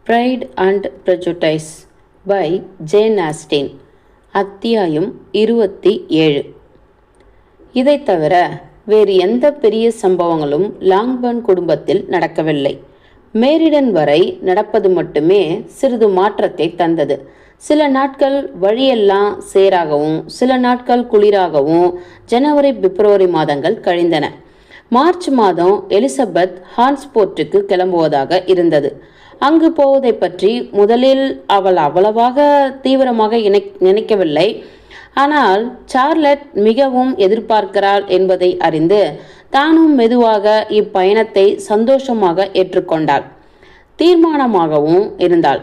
Fried and prejudice by Jane Austen. அத்தியாயம் 27. இதை தவிர வேறு எந்த பெரிய சம்பவங்களும் லாங்பர்ன் குடும்பத்தில் நடக்கவில்லை. மேரிடன் வரை நடப்பது மட்டுமே சிறிது மாற்றத்தை தந்தது. சில நாட்கள் வழியெல்லாம் சேராகவும் சில நாட்கள் குளிராகவும் ஜனவரி பிப்ரவரி மாதங்கள் கழிந்தன. மார்ச் மாதம் எலிசபெத் ஹான்ஸ்போர்ட்டுக்கு கிளம்புவதாக இருந்தது. அங்கு போவதை பற்றி முதலில் அவள் அவ்வளவாக தீவிரமாக நினைக்கவில்லை. ஆனால் சார்லட் மிகவும் எதிர்பார்க்கிறாள் என்பதை அறிந்து தானும் மெதுவாக இப்பயணத்தை சந்தோஷமாக ஏற்றுக்கொண்டாள். தீர்மானமாகவும் இருந்தாள்.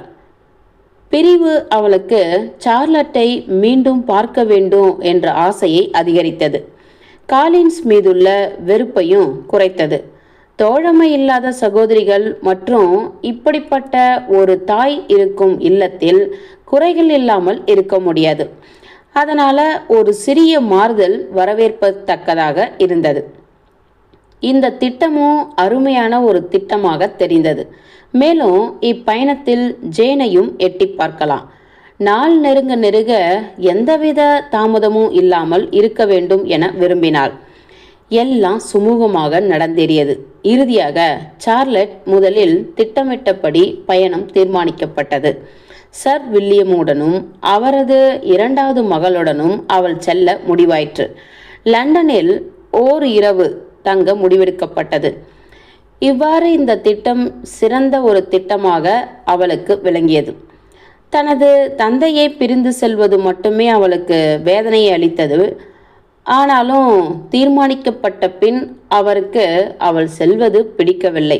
பிரிவு அவளுக்கு சார்லட்டை மீண்டும் பார்க்க வேண்டும் என்ற ஆசையை அதிகரித்தது. காலின்ஸ் மீதுள்ள வெறுப்பையும் குறைத்தது. தோழமை இல்லாத சகோதரிகள் மற்றும் இப்படிப்பட்ட ஒரு தாய் இருக்கும் இல்லத்தில் குறைகள் இல்லாமல் இருக்க முடியாது. அதனால ஒரு சிறிய மாறுதல் வரவேற்பத்தக்கதாக இருந்தது. இந்த திட்டமும் அருமையான ஒரு திட்டமாக தெரிந்தது. மேலும் இப்பயணத்தில் ஜேனையும் எட்டி பார்க்கலாம். நாள் நெருங்க நெருங்க எந்தவித தாமதமும் இல்லாமல் இருக்க வேண்டும் என விரும்பினாள். எல்லாம் சுமூகமாக நடந்தேறியது. இறுதியாக சார்லட் முதலில் திட்டமிட்டபடி பயணம் தீர்மானிக்கப்பட்டது. சர் வில்லியமுடனும் அவரது இரண்டாவது மகளுடனும் அவள் செல்ல முடிவாயிற்று. லண்டனில் ஓர் இரவு தங்க முடிவெடுக்கப்பட்டது. இவ்வாறு இந்த திட்டம் சிறந்த ஒரு திட்டமாக அவளுக்கு விளங்கியது. தனது தந்தையை பிரிந்து செல்வது மட்டுமே அவளுக்கு வேதனையை அளித்தது. ஆனாலும் தீர்மானிக்கப்பட்ட பின் அவருக்கு அவள் செல்வது பிடிக்கவில்லை.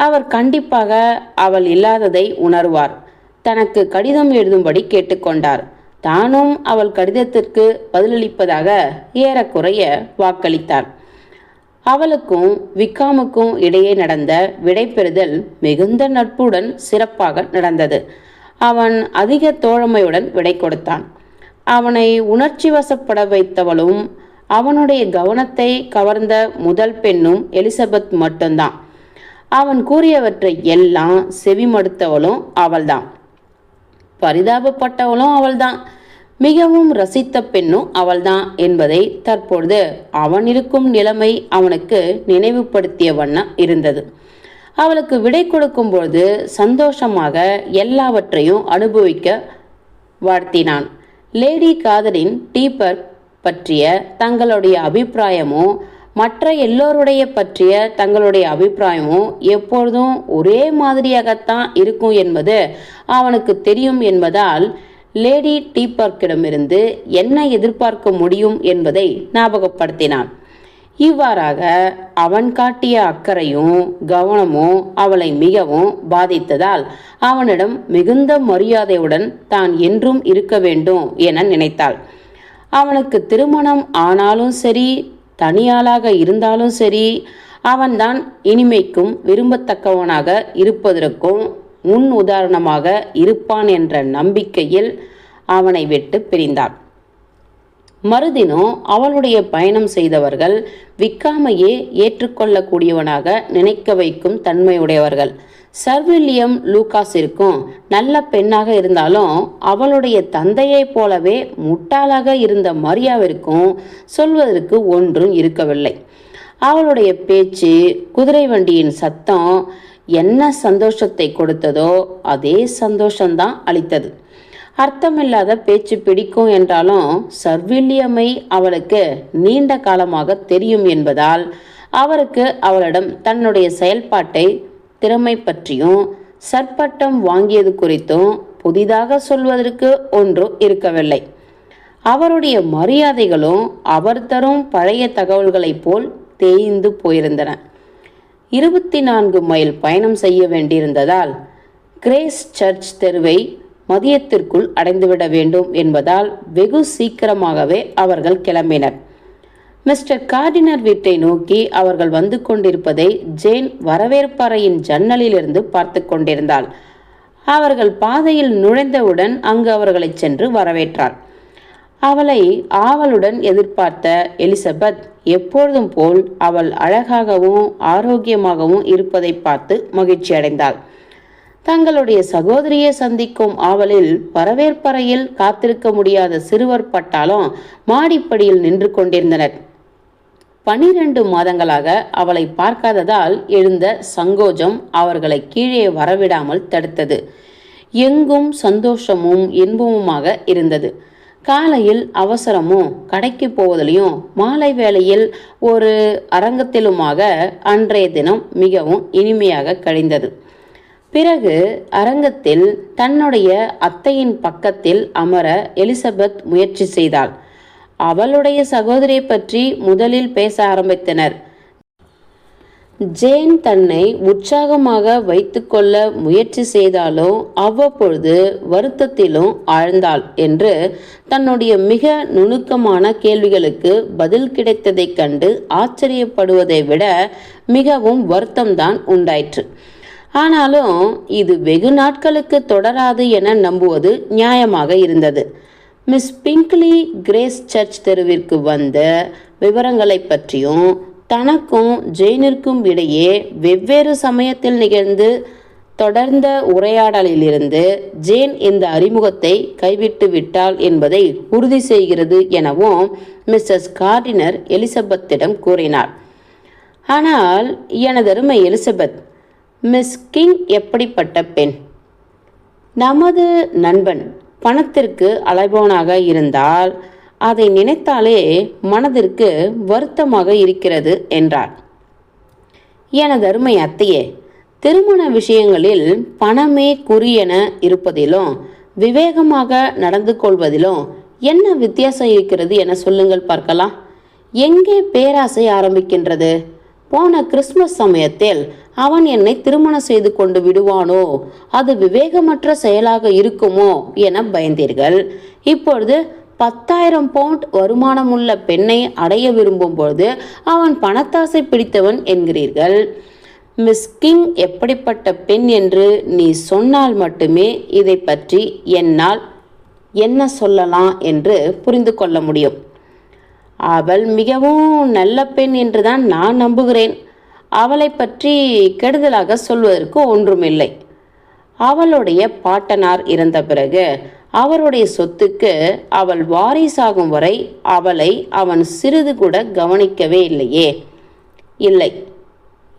அவர் கண்டிப்பாக அவள் இல்லாததை உணர்வார். தனக்கு கடிதம் எழுதும்படி கேட்டுக்கொண்டார். தானும் அவள் கடிதத்திற்கு பதிலளிப்பதாக ஏறக்குறைய வாக்களித்தார். அவளுக்கும் விக்காமுக்கும் இடையே நடந்த விடைபெறுதல் மிகுந்த நட்புடன் சிறப்பாக நடந்தது. அவன் அதிக தோழமையுடன் விடை கொடுத்தான். அவனை உணர்ச்சி வசப்பட வைத்தவளும் அவனுடைய கவனத்தை கவர்ந்த முதல் பெண்ணும் எலிசபெத் மட்டும்தான். அவன் கூறியவற்றை எல்லாம் செவிமடுத்தவளும் அவள்தான். பரிதாபப்பட்டவளும் அவள்தான். மிகவும் ரசித்த பெண்ணும் அவள்தான் என்பதை தற்பொழுது அவன் இருக்கும் நிலைமை அவனுக்கு நினைவுபடுத்திய வண்ணம் இருந்தது. அவளுக்கு விடை கொடுக்கும் பொழுது சந்தோஷமாக எல்லாவற்றையும் அனுபவிக்க வாழ்த்தினான். லேடி காதரின் டீப்பர் பற்றிய தங்களுடைய அபிப்பிராயமும் மற்ற எல்லோருடைய பற்றிய தங்களுடைய அபிப்பிராயமும் எப்பொழுதும் ஒரே மாதிரியாகத்தான் இருக்கும் என்பது அவனுக்கு தெரியும் என்பதால் லேடி டீப்பர்க்கிடமிருந்து என்ன எதிர்பார்க்க முடியும் என்பதை ஞாபகப்படுத்தினான். இவ்வாறாக அவன் காட்டிய அக்கறையும் கவனமும் அவளை மிகவும் பாதித்ததால் அவனிடம் மிகுந்த மரியாதையுடன் தான் என்றும் இருக்க வேண்டும் என நினைத்தாள். அவனுக்கு திருமணம் ஆனாலும் சரி, தனியாளாக இருந்தாலும் சரி, அவன்தான் இனிமைக்கும் விரும்பத்தக்கவனாக இருப்பதற்கும் முன் உதாரணமாக இருப்பான் என்ற நம்பிக்கையில் அவனை விட்டு பிரிந்தாள். மறுதினம் அவளுடைய பயணம் செய்தவர்கள் விக்காமையே ஏற்றுக்கொள்ளக்கூடியவனாக நினைக்க வைக்கும் தன்மையுடையவர்கள். சர் வில்லியம் லூகாஸிற்கும் நல்ல பெண்ணாக இருந்தாலும் அவளுடைய தந்தையைப் போலவே முட்டாளாக இருந்த மரியாவிற்கும் சொல்வதற்கு ஒன்றும் இருக்கவில்லை. அவளுடைய பேச்சு, குதிரை வண்டியின் சத்தம் என்ன சந்தோஷத்தை கொடுத்ததோ அதே சந்தோஷம்தான் அளித்தது. அர்த்தமில்லாத பேச்சு பிடிக்கும் என்றாலும் சர் வில்லியமை அவளுக்கு நீண்ட காலமாக தெரியும் என்பதால் அவருக்கு அவளிடம் தன்னுடைய செயல்பாட்டை திறமை பற்றியும் சற்பட்டம் வாங்கியது குறித்தும் புதிதாக சொல்வதற்கு ஒன்றும் இருக்கவில்லை. அவருடைய மரியாதைகளும் அவர் தரும் பழைய தகவல்களைப் போல் தேய்ந்து போயிருந்தன. 24 மைல் பயணம் செய்ய வேண்டியிருந்ததால் கிரேஸ் சர்ச் தெருவை மதியத்திற்குள் அடைந்துவிட வேண்டும் என்பதால் வெகு சீக்கிரமாகவே அவர்கள் கிளம்பினர். மிஸ்டர் கார்டினர் வீட்டை நோக்கி அவர்கள் வந்து கொண்டிருப்பதை ஜேன் வரவேற்பறையின் ஜன்னலிலிருந்து பார்த்து கொண்டிருந்தாள். அவர்கள் பாதையில் நுழைந்தவுடன் அங்கு அவர்களை சென்று வரவேற்றாள். அவளை ஆவலுடன் எதிர்பார்த்த எலிசபெத் எப்பொழுதும் போல் அவள் அழகாகவும் ஆரோக்கியமாகவும் இருப்பதை பார்த்து மகிழ்ச்சி அடைந்தாள். தங்களுடைய சகோதரியை சந்திக்கும் ஆவலில் வரவேற்பறையில் காத்திருக்க முடியாத சிறுவர் பட்டாலும் மாடிப்படியில் நின்று கொண்டிருந்தனர். 12 மாதங்களாக அவளை பார்க்காததால் எழுந்த சங்கோஜம் அவர்களை கீழே வரவிடாமல் தடுத்தது. எங்கும் சந்தோஷமும் இன்பமுமாக இருந்தது. காலையில் அவசரமும் கடைக்கு போவதிலையும் மாலை வேளையில் ஒரு அரங்கத்திலுமாக அன்றைய தினம் மிகவும் இனிமையாக கழிந்தது. பிறகு அரங்கத்தில் தன்னுடைய அத்தையின் பக்கத்தில் அமர எலிசபெத் முயற்சி செய்தாள். அவளுடைய சகோதரியை பற்றி முதலில் பேச ஆரம்பித்தனர். ஜேன் தன்னை உற்சாகமாக வைத்துக்கொள்ள முயற்சி செய்தாலும் அவ்வப்பொழுது வருத்தத்திலும் ஆழ்ந்தாள் என்று தன்னுடைய மிக நுணுக்கமான கேள்விகளுக்கு பதில் கிடைத்ததைக் கண்டு ஆச்சரியப்படுவதை விட மிகவும் வருத்தம்தான் உண்டாயிற்று. ஆனாலும் இது வெகு நாட்களுக்கு தொடராது என நம்புவது நியாயமாக இருந்தது. மிஸ் பிங்க்லி கிரேஸ் சர்ச் தெருவிற்கு வந்த விவரங்களை பற்றியும் தனக்கும் ஜெயினிற்கும் இடையே வெவ்வேறு சமயத்தில் நிகழ்ந்து தொடர்ந்த உரையாடலிலிருந்து ஜேன் இந்த அறிமுகத்தை கைவிட்டு விட்டாள் என்பதை உறுதி செய்கிறது எனவும் மிஸ்ஸஸ் கார்டினர் எலிசபெத்திடம் கூறினார். ஆனால் எனதருமை எலிசபெத், மிஸ் கிங் எப்படிப்பட்ட பெண்? நமது நண்பன் பணத்திற்கு அலைபவனாக இருந்தால் அதை நினைத்தாலே மனதிற்கு வருத்தமாக இருக்கிறது என்றார். எனதருமை அத்தையே, திருமண விஷயங்களில் பணமே குறி என இருப்பதிலும் விவேகமாக நடந்து கொள்வதிலும் என்ன வித்தியாசம் இருக்கிறது என சொல்லுங்கள் பார்க்கலாம். எங்கே பேராசை ஆரம்பிக்கின்றது? போன கிறிஸ்துமஸ் சமயத்தில் அவன் என்னை திருமணம் செய்து கொண்டு விடுவானோ, அது விவேகமற்ற செயலாக இருக்குமோ என பயந்தீர்கள். இப்பொழுது 10,000 பவுண்ட் வருமானமுள்ள பெண்ணை அடைய விரும்பும் பொழுது அவன் பணத்தாசை பிடித்தவன் என்கிறீர்கள். மிஸ் கிங் எப்படிப்பட்ட பெண் என்று நீ சொன்னால் மட்டுமே இதை பற்றி என்னால் என்ன சொல்லலாம் என்று புரிந்து கொள்ள முடியும். அவள் மிகவும் நல்ல பெண் என்றுதான் நான் நம்புகிறேன். அவளை பற்றி கெடுதலாக சொல்வதற்கு ஒன்றுமில்லை. அவளுடைய பாட்டனார் இறந்த பிறகு அவருடைய சொத்துக்கு அவள் வாரிசாகும் வரை அவளை அவன் சிறிது கூட கவனிக்கவே இல்லையே. இல்லை,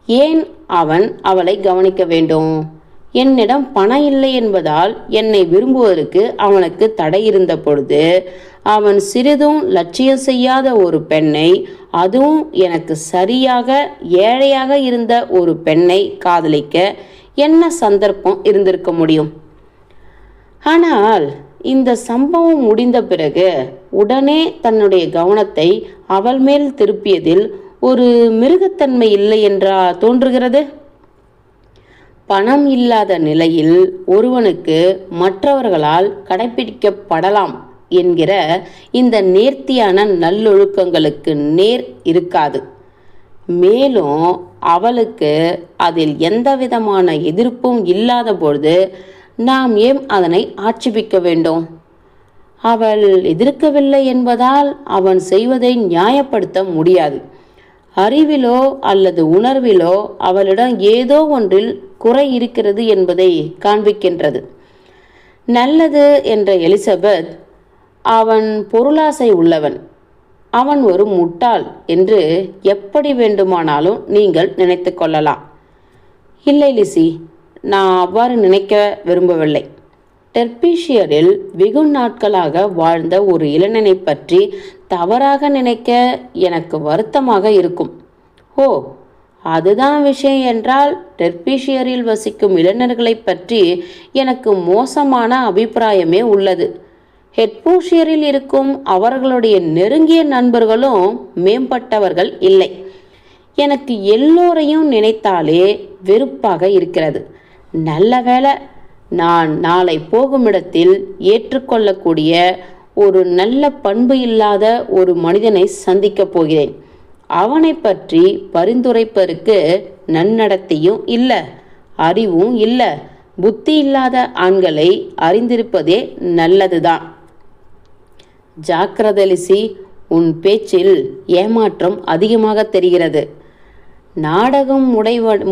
ஏன் அவன் அவளை கவனிக்க வேண்டும்? என்னிடம் பணம் இல்லை என்பதால் என்னை விரும்புவதற்கு அவனுக்கு தடை இருந்த பொழுது அவன் சிறிதும் லட்சியம் செய்யாத ஒரு பெண்ணை, அதுவும் எனக்கு சரியாக ஏழையாக இருந்த ஒரு பெண்ணை காதலிக்க என்ன சந்தர்ப்பம் இருந்திருக்க முடியும்? ஆனால் இந்த சம்பவம் முடிந்த பிறகு உடனே தன்னுடைய கவனத்தை அவள் மேல் திருப்பியதில் ஒரு மிருகத்தன்மை இல்லை என்றா தோன்றுகிறது? பணம் இல்லாத நிலையில் ஒருவனுக்கு மற்றவர்களால் கடைபிடிக்கப்படலாம் என்கிற இந்த நேர்த்தியான நல்லொழுக்கங்களுக்கு நேர் இருக்காது. மேலும் அவளுக்கு அதில் எந்த விதமான எதிர்ப்பும் இல்லாத பொழுது நாம் ஏன் அதனை ஆட்சேபிக்க வேண்டும்? அவள் எதிர்க்கவில்லை என்பதால் அவன் செய்வதை நியாயப்படுத்த முடியாது. அறிவிலோ அல்லது உணர்விலோ அவளிடம் ஏதோ ஒன்றில் குறை இருக்கிறது என்பதை காண்பிக்கின்றது. நல்லது என்ற எலிசபெத், அவன் பொருளாசை உள்ளவன், அவன் ஒரு முட்டாள் என்று எப்படி வேண்டுமானாலும் நீங்கள் நினைத்து கொள்ளலாம். இல்லை லிசி, நான் அவ்வாறு நினைக்க விரும்பவில்லை. டெர்பிஷியரில் வெகு நாட்களாக வாழ்ந்த ஒரு இளைஞனை பற்றி தவறாக நினைக்க எனக்கு வருத்தமாக இருக்கும். ஓ, அதுதான் விஷயம் என்றால் டெர்பிஷியரில் வசிக்கும் இளைஞர்களை பற்றி எனக்கு மோசமான அபிப்பிராயமே உள்ளது. ஹெட்போஷியரில் இருக்கும் அவர்களுடைய நெருங்கிய நண்பர்களும் மேம்பட்டவர்கள் இல்லை. எனக்கு எல்லோரையும் நினைத்தாலே வெறுப்பாக இருக்கிறது. நல்ல வேளை, நான் நாளை போகுமிடத்தில் ஏற்றுக்கொள்ளக்கூடிய ஒரு நல்ல பண்பு இல்லாத ஒரு மனிதனை சந்திக்கப் போகிறேன். அவனை பற்றி பரிந்துரைப்பதற்கு நன்னடத்தையும் இல்லை, அறிவும் இல்லை. புத்தி இல்லாத ஆண்களை அறிந்திருப்பதே நல்லதுதான். ஜாக்கிரதை லிசி, உன் பேச்சில் ஏமாற்றம் அதிகமாக தெரிகிறது. நாடகம்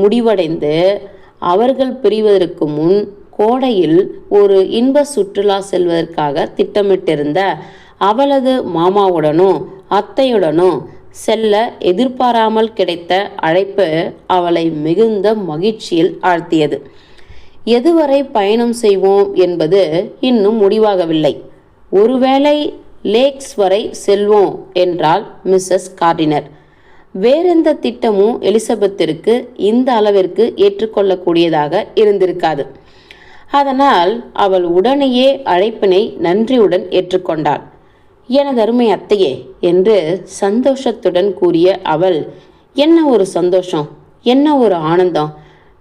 முடிவடைந்து அவர்கள் பிரிவதற்கு முன் கோடையில் ஒரு இன்ப சுற்றுலா செல்வதற்காக திட்டமிட்டிருந்த அவளது மாமாவுடனோ அத்தையுடனோ செல்ல எதிர்பாராமல் கிடைத்த அழைப்பு அவளை மிகுந்த மகிழ்ச்சியில் ஆழ்த்தியது. எதுவரை பயணம் செய்வோம் என்பது இன்னும் முடிவாகவில்லை. ஒருவேளை லேக்ஸ் வரை செல்வோம் என்றால் மிஸ்ஸஸ் கார்டினர். வேறெந்த திட்டமும் எலிசபெத்திற்கு இந்த அளவிற்கு ஏற்றுக்கொள்ளக்கூடியதாக இருந்திருக்காது. அதனால் அவள் உடனேயே அழைப்பினை நன்றியுடன் ஏற்றுக்கொண்டாள். எனது அருமை அத்தையே என்று சந்தோஷத்துடன் கூறிய அவள், என்ன ஒரு சந்தோஷம், என்ன ஒரு ஆனந்தம்!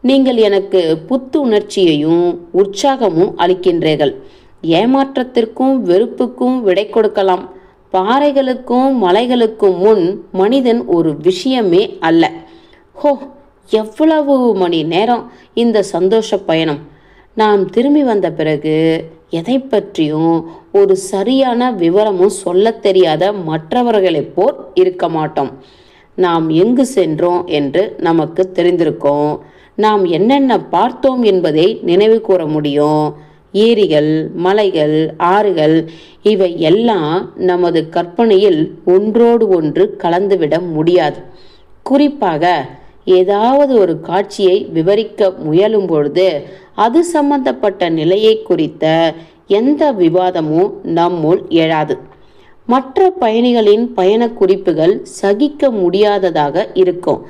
நீங்கள் எனக்கு புத்துணர்ச்சியையும் உற்சாகமும் அளிக்கின்றீர்கள். ஏமாற்றத்திற்கும் வெறுப்புக்கும் விடை கொடுக்கலாம். பாறைகளுக்கும் மலைகளுக்கும் முன் மனிதன் ஒரு விஷயமே அல்ல. ஹோ, எவ்வளவு மணி நேரம் இந்த சந்தோஷ பயணம்! நாம் திரும்பி வந்த பிறகு எதை பற்றியும் ஒரு சரியான விவரமும் சொல்ல தெரியாத மற்றவர்களைப் போல் இருக்க மாட்டோம். நாம் எங்கு சென்றோம் என்று நமக்கு தெரிந்திருக்கோம். நாம் என்னென்ன பார்த்தோம் என்பதை நினைவு கூற முடியும். ஏரிகள், மலைகள், ஆறுகள் இவை எல்லாம் நமது கற்பனையில் ஒன்றோடு ஒன்று கலந்துவிட முடியாது. குறிப்பாக ஏதாவது ஒரு காட்சியை விவரிக்க முயலும் பொழுது அது சம்பந்தப்பட்ட நிலையை குறித்த எந்த விவாதமும் நம்முள் எழாது. மற்ற பயணிகளின் பயண குறிப்புகள் சகிக்க முடியாததாக இருக்கும்.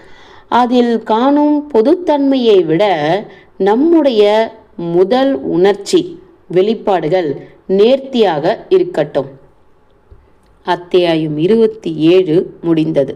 அதில் காணும் பொதுத்தன்மையை விட நம்முடைய முதல் உணர்ச்சி வெளிப்பாடுகள் நேர்த்தியாக இருக்கட்டும். அத்தியாயம் 27 முடிந்தது.